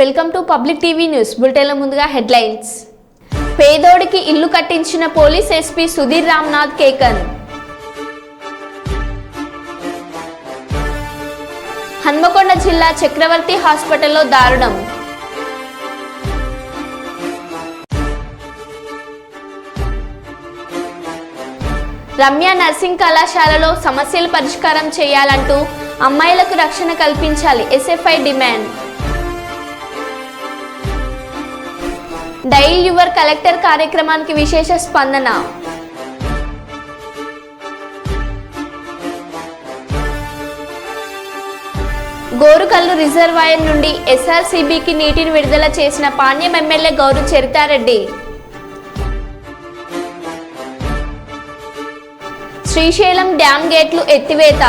Welcome to public TV news. బులెటిన్ల ముందుగా headlines. పేదోడికి ఇల్లు కట్టించిన పోలీస్ ఎస్పీ సుధీర్ రామ్నాథ్ కేకన్. హన్మకొండ జిల్లా చక్రవర్తి హాస్పిటల్లో దారుణం. రమ్య నర్సింగ్ కళాశాలలో సమస్యలు పరిష్కారం చేయాలంటూ అమ్మాయిలకు రక్షణ కల్పించాలి SFI demand. Dial your collector కార్యక్రమానికి విశేష స్పందన. గోరుకల్లు రిజర్వాయర్ నుండి ఎస్ఆర్సీబీకి నీటిని విడుదల చేసిన పాణ్యం ఎమ్మెల్యే గౌరు చరితారెడ్డి. శ్రీశైలం డ్యాం గేట్లు ఎత్తివేత.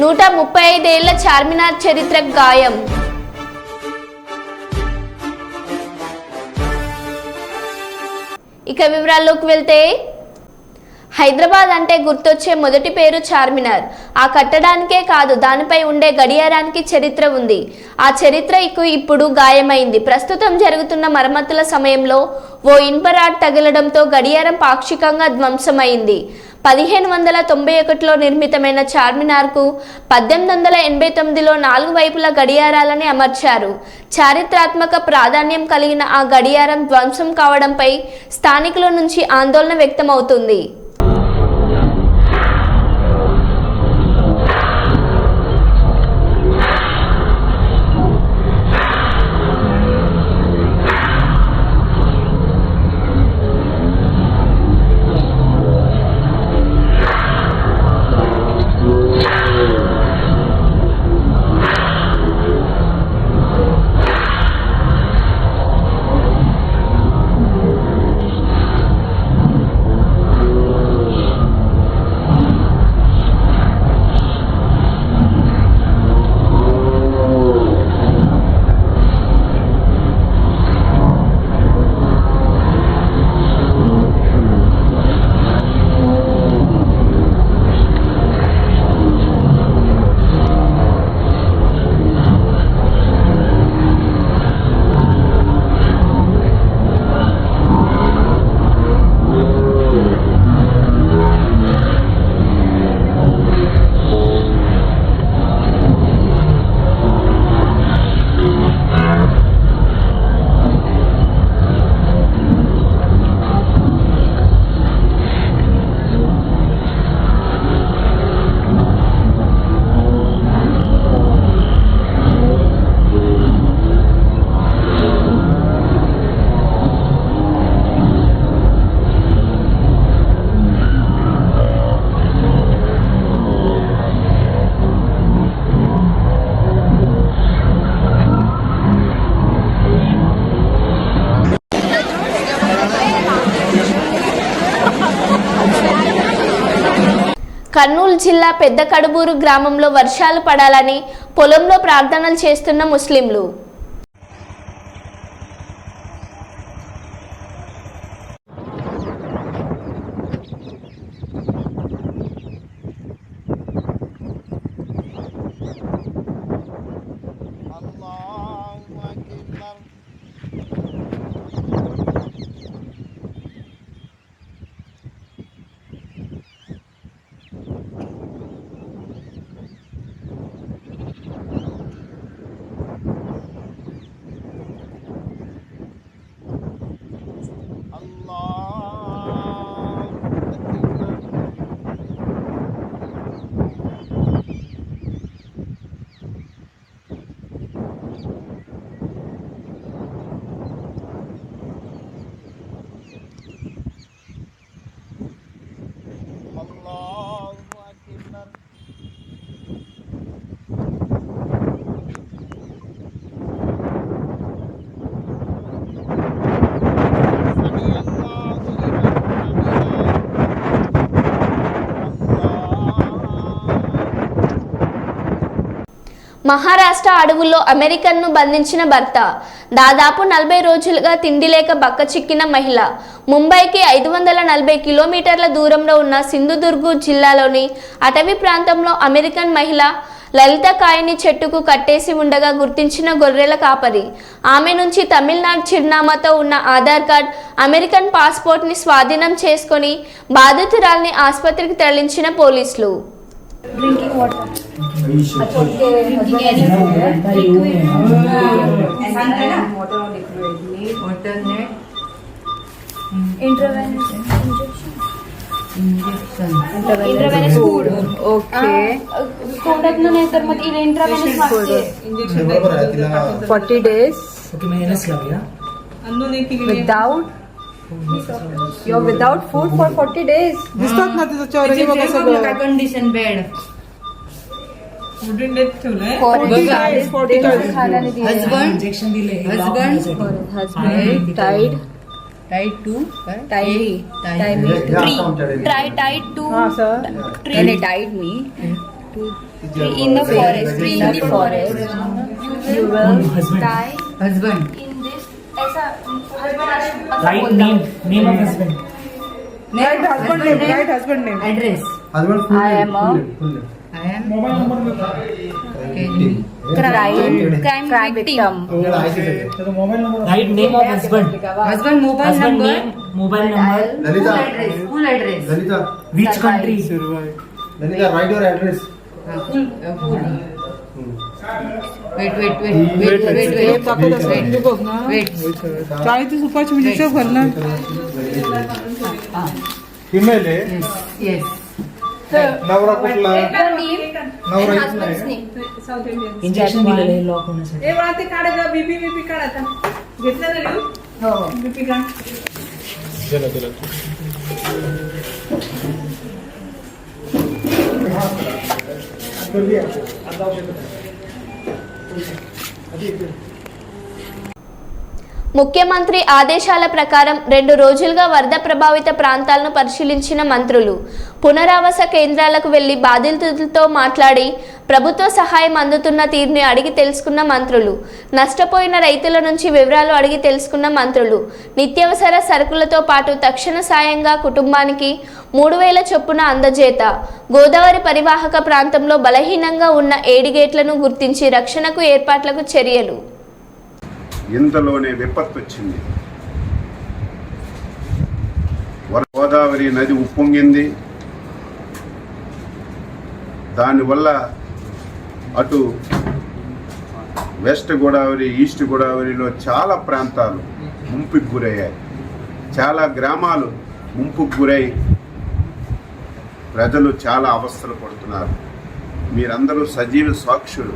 135 ఏళ్ల చార్మినార్ చరిత్ర గాయం. ఇక వివరాల్లోకి వెళ్తే, హైదరాబాద్ అంటే గుర్తొచ్చే మొదటి పేరు చార్మినార్. ఆ కట్టడానికే కాదు, దానిపై ఉండే గడియారానికి చరిత్ర ఉంది. ఆ చరిత్రకు ఇప్పుడు గాయమైంది. ప్రస్తుతం జరుగుతున్న మరమ్మతుల సమయంలో ఓ ఇనుపరాడ్ తగలడంతో గడియారం పాక్షికంగా ధ్వంసమైంది. 1591లో నిర్మితమైన చార్మినార్కు 1889లో 4 వైపుల గడియారాలని అమర్చారు. చారిత్రాత్మక ప్రాధాన్యం కలిగిన ఆ గడియారం ధ్వంసం కావడంపై స్థానికుల నుంచి ఆందోళన వ్యక్తమవుతుంది. కర్నూలు జిల్లా పెద్ద కడుబూరు గ్రామంలో వర్షాలు పడాలని పొలంలో ప్రార్థనలు చేస్తున్న ముస్లింలు. మహారాష్ట్ర అడవుల్లో అమెరికన్ను బంధించిన భర్త. దాదాపు 40 రోజులుగా తిండి లేక బక్కచిక్కిన మహిళ. ముంబైకి 540 కిలోమీటర్ల దూరంలో ఉన్న సింధుదుర్గ్ జిల్లాలోని అటవీ ప్రాంతంలో అమెరికన్ మహిళ లలిత కాయని చెట్టుకు కట్టేసి ఉండగా గుర్తించిన గొర్రెల కాపరి ఆమె నుంచి తమిళనాడు చిరునామాతో ఉన్న ఆధార్ కార్డ్, అమెరికన్ పాస్పోర్ట్ని స్వాధీనం చేసుకొని బాధితురాల్ని ఆసుపత్రికి తరలించిన పోలీసులు. Drinking water. Intravenous food. Okay. Product no नहीं तर मग इले intravenous मागते. 40 days ओके मैं एनएस लग गया without. You're without food for 40 days. दिसतात ना तिचं चौरंगी बघा सगळं कंडिशन बेड हस्बैंड इंजेक्शन दिले Husband tied Tied to हा sir and he tied me in the forest. You will Die husband in this. ऐसा husband write name of husband write husband name address I am a I am crime victim. Write name of husband husband mobile number mobile number Lalita, full address Lalita, which country Lalita, write your address. Full weight दाखवत असतात तू बघ ना चाळीस रुपयाची म्हणजे हिशोब कर ना Female आहे यस नवरा कुठला Name नवरा and इथला husband's आहे. name. इंजेक्शन दिले लॉक होण्यासाठी ते काढायचं बीपी काढायचा घेतलं ना लिहून हो बीपी काढ ముఖ్యమంత్రి ఆదేశాల ప్రకారం 2 రోజులుగా వరద ప్రభావిత ప్రాంతాలను పరిశీలించిన మంత్రులు. పునరావాస కేంద్రాలకు వెళ్లి బాధితులతో మాట్లాడి ప్రభుత్వ సహాయం అందుతున్న తీరుని అడిగి తెలుసుకున్న మంత్రులు. నష్టపోయిన రైతుల నుంచి వివరాలు అడిగి తెలుసుకున్న మంత్రులు. నిత్యావసర సరుకులతో పాటు తక్షణ సాయంగా కుటుంబానికి 3000 చొప్పున అందజేత. గోదావరి పరివాహక ప్రాంతంలో బలహీనంగా ఉన్న ఏడిగేట్లను గుర్తించి రక్షణకు ఏర్పాట్లకు చర్యలు. ఇంతలోనే విపత్తు వచ్చింది. గోదావరి నది ఉప్పొంగింది. దానివల్ల అటు వెస్ట్ గోదావరి, ఈస్ట్ గోదావరిలో చాలా ప్రాంతాలు ముంపుకు గురయ్యాయి. చాలా గ్రామాలు ముంపుకు గురై ప్రజలు చాలా అవస్థలు పడుతున్నారు. మీరందరూ సజీవ సాక్షులు.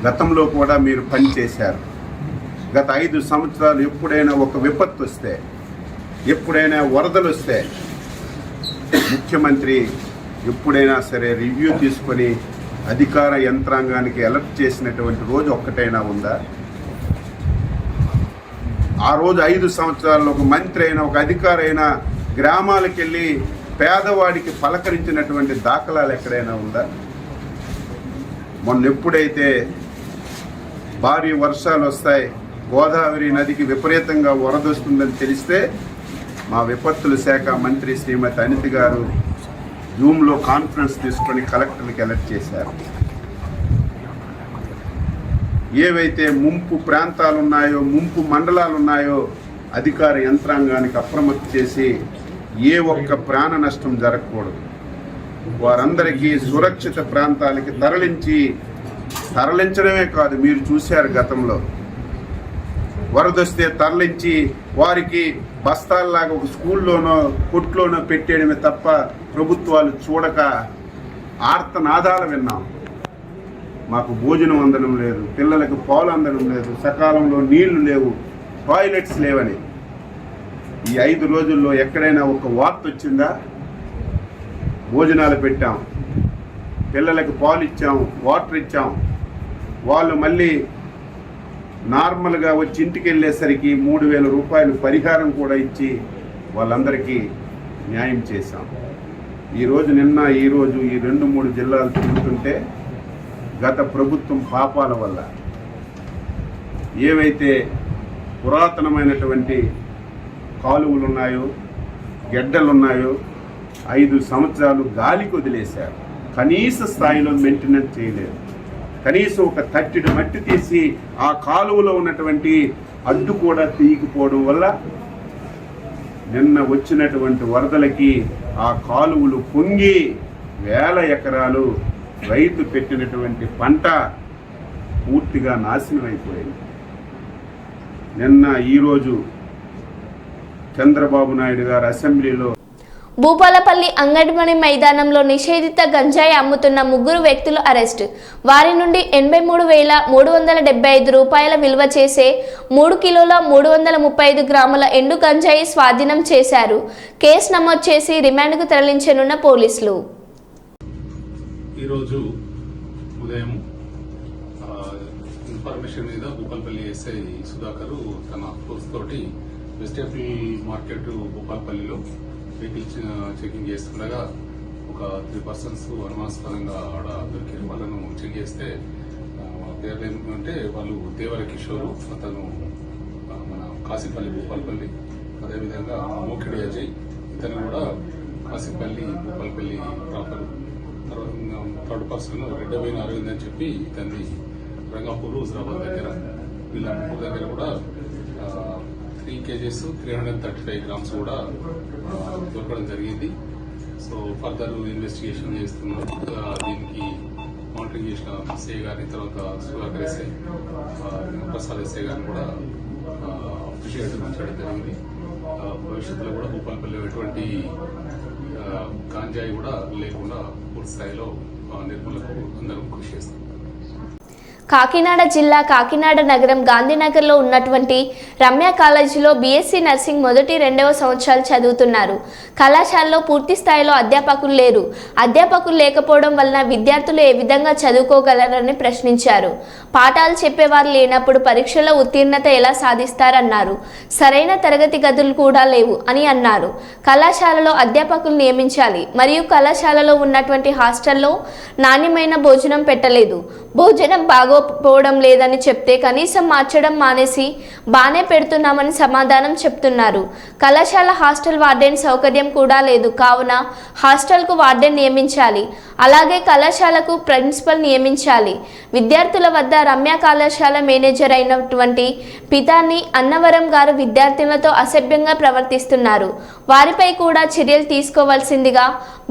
గతంలో కూడా మీరు పనిచేశారు. గత 5 సంవత్సరాలు ఎప్పుడైనా ఒక విపత్తు వస్తే, ఎప్పుడైనా వరదలు వస్తే ముఖ్యమంత్రి ఎప్పుడైనా సరే రివ్యూ తీసుకొని అధికార యంత్రాంగానికి అలర్ట్ చేసినటువంటి రోజు ఒక్కటైనా ఉందా? ఆ రోజు 5 సంవత్సరాల్లో ఒక మంత్రి అయినా, ఒక అధికారి అయినా గ్రామాలకు వెళ్ళి పేదవాడికి పలకరించినటువంటి దాఖలాలు ఎక్కడైనా ఉందా? మొన్న ఎప్పుడైతే భారీ వర్షాలు వస్తాయి, గోదావరి నదికి విపరీతంగా వరదొస్తుందని తెలిస్తే మా విపత్తుల శాఖ మంత్రి శ్రీమతి అనిత గారు జూమ్లో కాన్ఫరెన్స్ తీసుకొని కలెక్టర్లకు అలర్ట్ చేశారు. ఏవైతే ముంపు ప్రాంతాలు ఉన్నాయో, ముంపు మండలాలు ఉన్నాయో అధికార యంత్రాంగానికి అప్రమత్తం చేసి ఏ ఒక్క ప్రాణ నష్టం జరగకూడదు. వారందరికీ సురక్షిత ప్రాంతాలకి తరలించడమే కాదు, మీరు చూశారు గతంలో వరదొస్తే తరలించి వారికి బస్తాల్లాగా ఒక స్కూల్లోనో కొట్లోనో పెట్టేయడమే తప్ప ప్రభుత్వాలు చూడక ఆర్తనాదాలు విన్నాం. మాకు భోజనం అందడం లేదు, పిల్లలకు పాలు అందడం లేదు, సకాలంలో నీళ్లు లేవు, టాయిలెట్స్ లేవని. ఈ 5 రోజుల్లో ఎక్కడైనా ఒక వార్త వచ్చిందా? భోజనాలు పెట్టాం, పిల్లలకు పాలు ఇచ్చాం, వాటర్ ఇచ్చాం. వాళ్ళు మళ్ళీ నార్మల్గా వచ్చి ఇంటికి వెళ్ళేసరికి 3000 రూపాయలు పరిహారం కూడా ఇచ్చి వాళ్ళందరికీ న్యాయం చేశాం. ఈరోజు ఈరోజు ఈ 2-3 జిల్లాలు తిరుగుతుంటే గత ప్రభుత్వం పాపాల వల్ల ఏవైతే పురాతనమైనటువంటి కాలువలు ఉన్నాయో, గెడ్డలున్నాయో 5 సంవత్సరాలు గాలికి వదిలేశారు. కనీస స్థాయిలో మెయింటెనెన్స్ చేయలేదు. కనీసం ఒక తట్టెడు మట్టి తీసి ఆ కాలువలో ఉన్నటువంటి అడ్డు కూడా తీయకపోవడం వల్ల నిన్న వచ్చినటువంటి వరదలకి ఆ కాలువలు పొంగి వేల ఎకరాలు రైతు పెట్టినటువంటి పంట పూర్తిగా నాశనం అయిపోయింది. నిన్న ఈరోజు చంద్రబాబు నాయుడు గారు అసెంబ్లీలో భూపాలపల్లి అంగడిమణి మైదానంలో నిషేధిత గంజాయి అమ్ముతున్న 3 వ్యక్తులు అరెస్ట్. వారి నుండి 83,375 రూపాయల విలువ చేసే 3 కిలోల 335 గ్రాముల ఎండు గంజాయి స్వాధీనం చేశారు. కేసు నమోదు చేసి రిమాండ్కు తరలించనున్న పోలీసులు. ఈరోజు ఉదయం ఇన్ఫర్మేషన్ మీద భూపాలపల్లి ఎస్ఐ సుధాకర్ తన ఫోర్స్ తోటి వెజిటేబుల్ మార్కెట్ భూపాలపల్లిలో వెహికల్స్ చెకింగ్ చేస్తుండగా ఒక 3 పర్సన్స్ అనుమానాస్పదంగా ఆడ దొరికిన వాళ్ళను చెక్ చేస్తే పేర్లు ఏమిటంటే వాళ్ళు దేవర కిషోరు, అతను మన కాశీపల్లి భూపాలపల్లి, అదేవిధంగా మోకిడి అజయ్, ఇతను కూడా కాశీపల్లి భూపాలపల్లి ప్రాపర్. తర్వాత 3rd పర్సన్ రెడ్డబైన అరవింద్ అని చెప్పి ఇతన్ని రంగాపూర్ హుజరాబాద్ దగ్గర, వీళ్ళ ముగ్గురు దగ్గర కూడా 3 kgs 335 grams కూడా దొరకడం జరిగింది. సో ఫర్దర్ ఇన్వెస్టిగేషన్ చేస్తున్నాం. దీనికి మానిటరింగ్ చేసిన ఎస్ఐ గారిని, తర్వాత సుధాకర్ ఎస్ఐ, ప్రసాద్ ఎస్ఐ గారిని కూడా అప్రిషియేట్ చేయడం జరిగింది. భవిష్యత్తులో కూడా భూపాలపల్లిలో ఎటువంటి గాంజాయి కూడా లేకుండా పూర్తి స్థాయిలో నిర్మూలనకు అందరం కృషి చేస్తాం. కాకినాడ జిల్లా కాకినాడ నగరం గాంధీనగర్లో ఉన్నటువంటి రమ్య కాలేజీలో బీఎస్సీ నర్సింగ్ మొదటి 2వ సంవత్సరాలు చదువుతున్నారు. కళాశాలలో పూర్తి స్థాయిలో అధ్యాపకులు లేరు. అధ్యాపకులు లేకపోవడం వలన విద్యార్థులు ఏ విధంగా చదువుకోగలరని ప్రశ్నించారు. పాఠాలు చెప్పేవారు లేనప్పుడు పరీక్షలో ఉత్తీర్ణత ఎలా సాధిస్తారన్నారు. సరైన తరగతి గదులు కూడా లేవు అని అన్నారు. కళాశాలలో అధ్యాపకులు నియమించాలి మరియు కళాశాలలో ఉన్నటువంటి హాస్టల్లో నాణ్యమైన భోజనం పెట్టలేదు. భోజనం బాగోపోవడం లేదని చెప్తే కనీసం మార్చడం మానేసి బానే పెడుతున్నామని సమాధానం చెప్తున్నారు. కళాశాల హాస్టల్ వార్డెన్ సౌకర్యం కూడా లేదు. కావున హాస్టల్కు వార్డెన్ నియమించాలి. అలాగే కళాశాలకు ప్రిన్సిపల్ నియమించాలి. విద్యార్థుల వద్ద రమ్య కళాశాల మేనేజర్ అయినటువంటి పితాని అన్నవరం గారు విద్యార్థులతో అసభ్యంగా ప్రవర్తిస్తున్నారు. వారిపై కూడా చర్యలు తీసుకోవాల్సిందిగా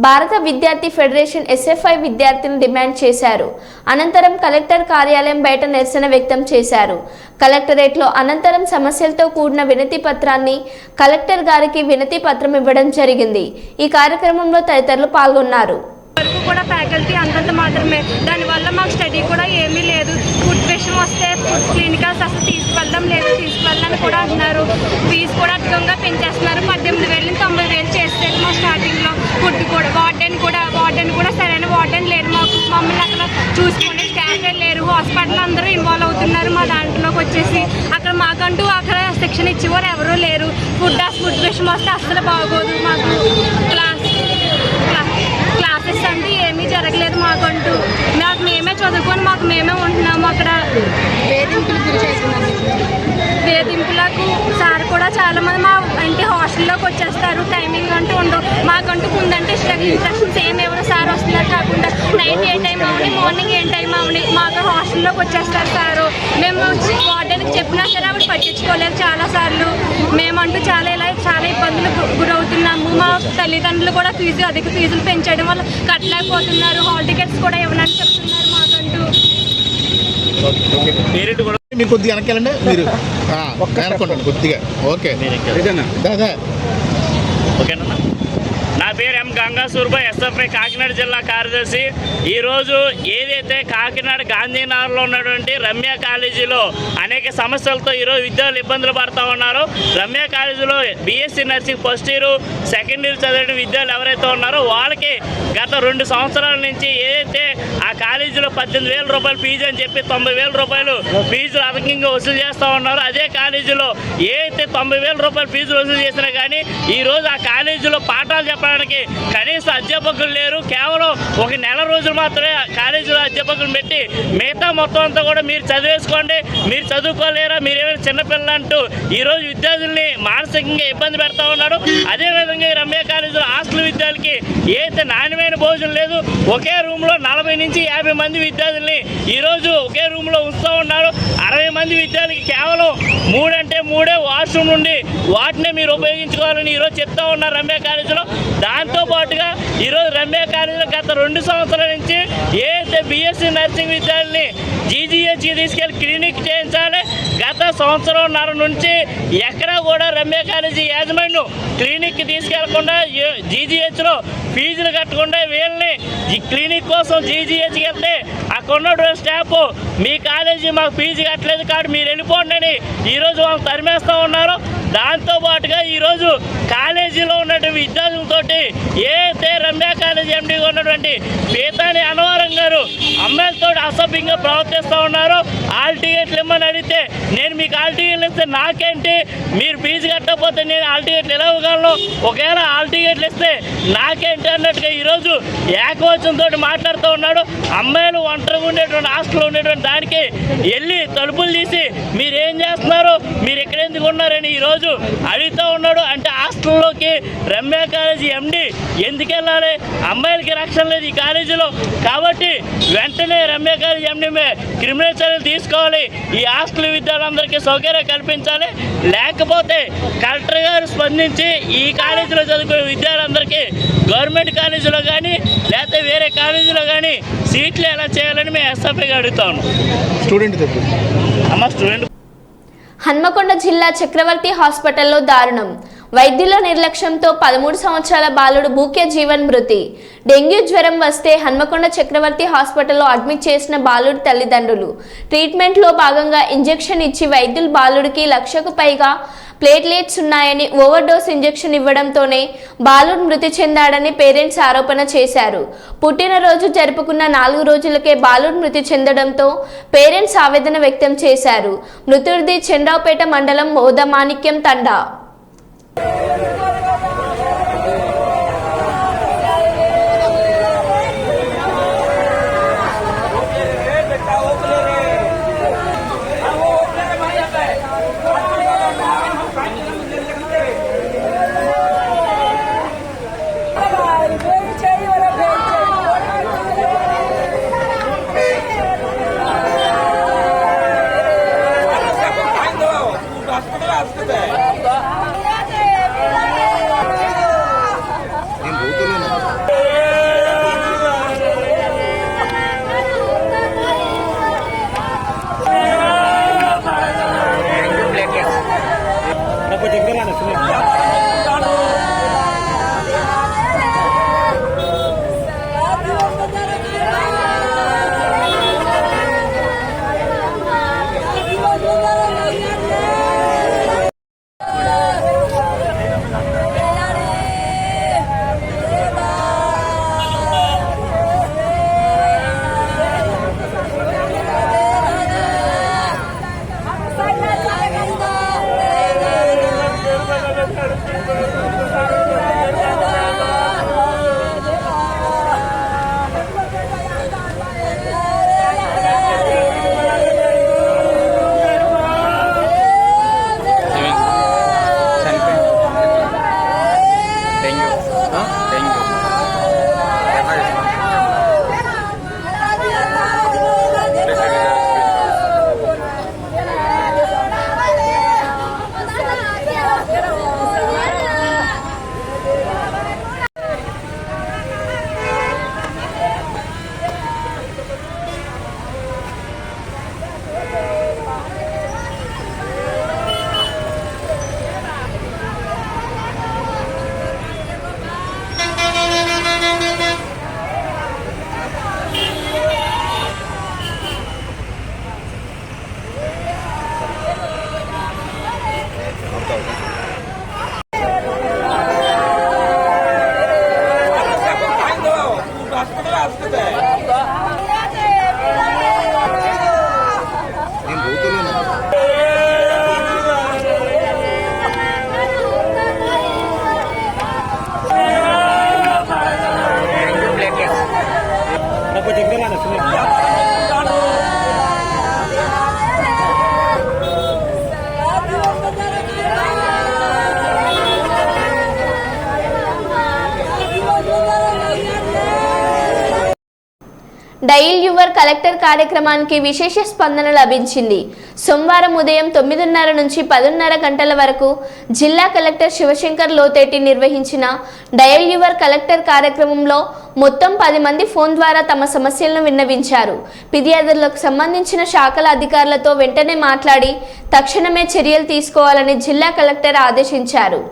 భారత విద్యార్థి ఫెడరేషన్ SFI విద్యార్థులు డిమాండ్ చేశారు. అనంతరం కలెక్టర్ కార్యాలయం బయట నిరసన వ్యక్తం చేశారు. కలెక్టరేట్లో అనంతరం సమస్యలతో కూడిన వినతి పత్రాన్ని కలెక్టర్ గారికి వినతి పత్రం ఇవ్వడం జరిగింది. ఈ కార్యక్రమంలో తదితరులు పాల్గొన్నారు. వరకు కూడా ఫ్యాకల్టీ అంతంత మాత్రమే, దానివల్ల మాకు స్టడీ కూడా ఏమీ లేదు. ఫుడ్ విషయం వస్తే క్లినికల్స్ అసలు తీసుకువెళ్ళని కూడా అంటున్నారు. ఫీజు కూడా అధికంగా పెంచేస్తున్నారు. 18,000 నుంచి 90,000 చేస్తారు మా స్టార్టింగ్లో. ఫుడ్ కూడా వార్డెన్ కూడా సరైన వార్డెన్ లేరు. మమ్మల్ని అక్కడ చూసుకునే స్టాఫే లేరు. హాస్పిటల్ అందరూ ఇన్వాల్వ్ అవుతున్నారు మా దాంట్లోకి వచ్చేసి. అక్కడ మాకంటూ అక్కడ సెక్షన్ ఇచ్చేవారు ఎవరూ లేరు. ఫుడ్ విషయం వస్తే అస్సలు బాగోదు. మాకు క్లాసెస్ అంటే ఏమీ జరగలేదు. మాకంటూ మేమే చదువుకొని మేమే ఉంటున్నాము. అక్కడ వేధింపులకు సార్ కూడా చాలా మంది మా అంటే హాస్టల్లోకి వచ్చేస్తారు. టైమింగ్ అంటూ ఉండవు. మాకంటూ ముందంటే ఇన్స్ట్రక్షన్స్ ఏమి ఎవరు సార్ వస్తున్నారు కాకుండా నైట్ ఏ టైం అవని మార్నింగ్ ఏ టైం అవని మాకు హాస్టల్లోకి వచ్చేస్తారు సారు. మేము వార్డెన్కి చెప్పినా సరే ఆవిడ పట్టించుకోలేదు చాలాసార్లు. మేమంటూ చాలా ఇబ్బందులకు గురవుతున్నాము. మా తల్లిదండ్రులు కూడా అధిక ఫీజులు పెంచడం వల్ల కట్టలేకపోతున్నారు. హాల్ టికెట్స్ కూడా ఇవ్వనని చెప్తున్నారు మాకంటూ. మీరు కొద్దిగా వెనకాలండి, మీరు అనుకోండి కొద్దిగా. ఓకే ఓకేనా. నా పేరు ఎం గంగా సూర్బాయ్, SFI కాకినాడ జిల్లా కార్యదర్శి. ఈరోజు ఏదైతే కాకినాడ గాంధీనగర్లో ఉన్నటువంటి రమ్య కాలేజీలో అనేక సమస్యలతో ఈరోజు విద్యార్థులు ఇబ్బందులు పడుతూ ఉన్నారు. రమ్య కాలేజీలో BSc nursing first year, second year చదివిన విద్యార్థులు ఎవరైతే ఉన్నారో వాళ్ళకి గత 2 సంవత్సరాల నుంచి ఏదైతే ఆ కాలేజీలో 18,000 రూపాయలు ఫీజు అని చెప్పి 90,000 రూపాయలు ఫీజులు అధికంగా వసూలు చేస్తూ ఉన్నారు. అదే కాలేజీలో ఏదైతే 90,000 రూపాయలు ఫీజులు వసూలు చేసినా కానీ ఈరోజు ఆ కాలేజీలో పాఠాలు చెప్పడానికి కనీస అధ్యాపకులు లేరు. కేవలం ఒక నెల రోజులు మాత్రమే కాలేజీలో అధ్యాపకులు పెట్టి మిగతా మొత్తం అంతా కూడా మీరు చదివేసుకోండి, మీరు చదువుకోలేరా, మీరేమైనా చిన్నపిల్లలు అంటూ ఈరోజు విద్యార్థుల్ని మానసికంగా ఇబ్బంది పెడతా ఉన్నాడు. అదేవిధంగా ఈ రమ్య కాలేజీలో హాస్టల్ విద్యార్థులకి ఏదైతే నాణ్యమైన భోజనం లేదు. ఒకే రూమ్లో 40 నుంచి 50 మంది విద్యార్థుల్ని ఈరోజు ఒకే రూమ్లో ఉంచుతూ ఉన్నారు. 60 మంది విద్యార్థులకి కేవలం 3 అంటే 3 వాష్రూమ్ నుండి వాటినే మీరు ఉపయోగించుకోవాలని ఈరోజు చెప్తా ఉన్నారు రమ్య కాలేజీలో. దాంతోపాటుగా ఈరోజు రమ్య కాలేజీలో గత 2 సంవత్సరాల నుంచి ఏదైతే బీఎస్సీ నర్సింగ్ విద్యార్థుల్ని జీజీహెచ్కి తీసుకెళ్లి క్లినిక్ చేయించాలి. గత సంవత్సరంన్నర నుంచి ఎక్కడా కూడా రమ్య కాలేజీ యాజమాన్యం క్లినిక్కి తీసుకెళ్లకుండా జీజీహెచ్లో ఫీజులు కట్టకుండా వీళ్ళని ఈ క్లినిక్ కోసం జీజీహెచ్కి వెళ్తే అక్కడ ఉన్నటువంటి స్టాఫ్ మీ కాలేజీ మాకు ఫీజు కట్టలేదు కాదు మీరు వెళ్ళిపోండి అని ఈరోజు వాళ్ళు తరిమేస్తూ ఉన్నారు. దాంతోపాటుగా ఈరోజు కాలేజీలో ఉన్నటువంటి విద్యార్థులతోటి ఏదైతే రమ్య కాలేజీ ఎండీగా ఉన్నటువంటి పీతాని అన్నవరం గారు అమ్మాయిలతో అసభ్యంగా ప్రవర్తిస్తూ ఉన్నారు. హాల్ టికెట్లు ఇమ్మని అడిగితే నేను మీకు హాల్ టికెట్లు ఇస్తే నాకేంటి, మీరు ఫీజు కట్టకపోతే నేను హాల్ టికెట్లు ఎలా ఇవ్వగలను, ఒకవేళ హాల్ టికెట్లు ఇస్తే నాకేంటి అన్నట్టుగా ఈరోజు ఏకవచనంతో మాట్లాడుతూ ఉన్నాడు. అమ్మాయిలు ఒంటరిగా ఉండేటువంటి హాస్టల్లో ఉండేటువంటి దానికి వెళ్ళి తలుపులు తీసి మీరు ఏం చేస్తున్నారు, మీరు ఎక్కడ ఎందుకు ఉన్నారని ఈరోజు అడుగుతూ ఉన్నాడు. అంటే హాస్టల్లోకి రమ్య కాలేజీ ఎండి ఎందుకు వెళ్ళాలి, అమ్మాయిలకి రక్షణ లేదు ఈ కాలేజీలో. కాబట్టి వెంటనే రమ్య కాలేజీ ఎండి క్రిమినల్ చర్యలు తీసుకోవాలి, ఈ హాస్టల్ విద్యార్థులందరికీ సౌకర్యం కల్పించాలి. లేకపోతే కలెక్టర్ గారు స్పందించి ఈ కాలేజీలో చదువుకునే విద్యార్థులందరికీ గవర్నమెంట్ కాలేజీలో కానీ లేకపోతే వేరే కాలేజీలో కానీ సీట్లు ఎలా చేయాలని మేము ఎస్ఎఫ్ఐగా అడుగుతాను. స్టూడెంట్ హన్మకొండ జిల్లా చక్రవర్తి హాస్పిటల్లో దారుణం. వైద్యుల నిర్లక్ష్యంతో 13 సంవత్సరాల బాలుడు భూక్య జీవన్ మృతి. డెంగ్యూ జ్వరం వస్తే హన్మకొండ చక్రవర్తి హాస్పిటల్లో అడ్మిట్ చేసిన బాలుడి తల్లిదండ్రులు ట్రీట్మెంట్లో భాగంగా ఇంజెక్షన్ ఇచ్చి వైద్యులు బాలుడికి 1,00,000కు పైగా ప్లేట్లెట్స్ ఉన్నాయని ఓవర్డోస్ ఇంజెక్షన్ ఇవ్వడంతోనే బాలుడు మృతి చెందాడని పేరెంట్స్ ఆరోపణ చేశారు. పుట్టినరోజు జరుపుకున్న 4 రోజులకే బాలుడు మృతి చెందడంతో పేరెంట్స్ ఆవేదన వ్యక్తం చేశారు. మృతుడిది చంద్రావుపేట మండలం మోదమాణిక్యం తండా. డైల్ యువర్ కలెక్టర్ కార్యక్రమానికి విశేష స్పందన లభించింది. సోమవారం ఉదయం 9:30 నుంచి 10:30 గంటల వరకు జిల్లా కలెక్టర్ శివశంకర్ లోతేటి నిర్వహించిన డయల్ యువర్ కలెక్టర్ కార్యక్రమంలో మొత్తం 10 మంది ఫోన్ ద్వారా తమ సమస్యలను విన్నవించారు. ఫిర్యాదులకు సంబంధించిన శాఖల అధికారులతో వెంటనే మాట్లాడి తక్షణమే చర్యలు తీసుకోవాలని జిల్లా కలెక్టర్ ఆదేశించారు.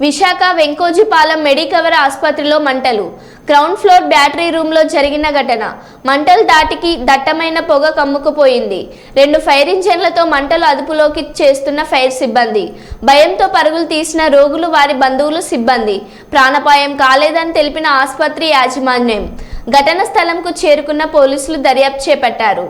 విశాఖ వెంకోజీపాలెం మెడికవర్ ఆసుపత్రిలో మంటలు. గ్రౌండ్ ఫ్లోర్ బ్యాటరీ రూమ్లో జరిగిన ఘటన. మంటలు దాటికి దట్టమైన పొగ కమ్ముకుపోయింది. 2 ఫైర్ ఇంజన్లతో మంటలు అదుపులోకి చేస్తున్న ఫైర్ సిబ్బంది. భయంతో పరుగులు తీసిన రోగులు, వారి బంధువులు, సిబ్బంది. ప్రాణాపాయం కాలేదని తెలిపిన ఆసుపత్రి యాజమాన్యం. ఘటన స్థలంకు చేరుకున్న పోలీసులు దర్యాప్తు చేపట్టారు.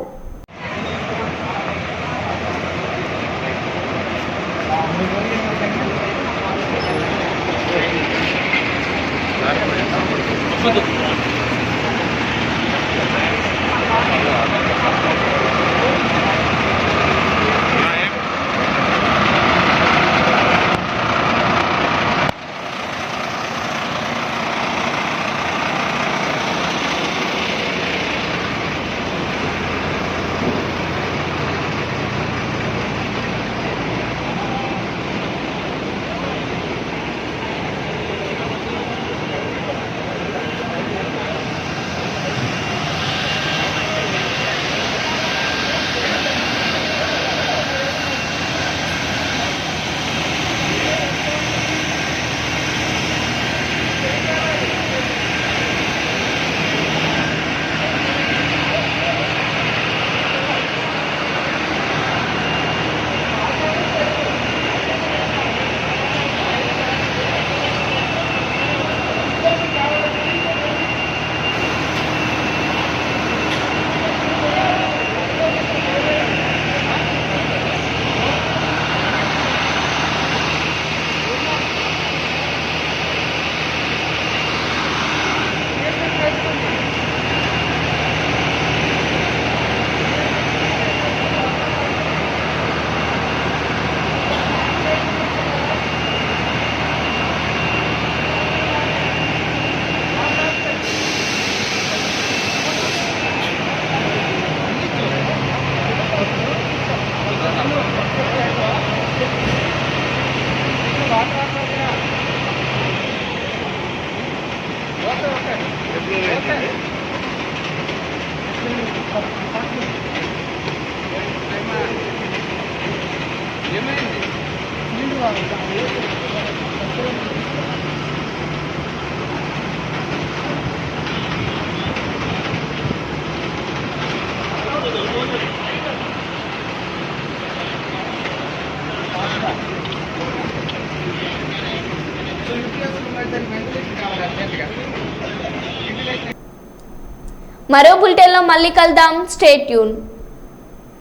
మరో బులెటిన్లో మళ్ళీ కలుద్దాం. Stay tune.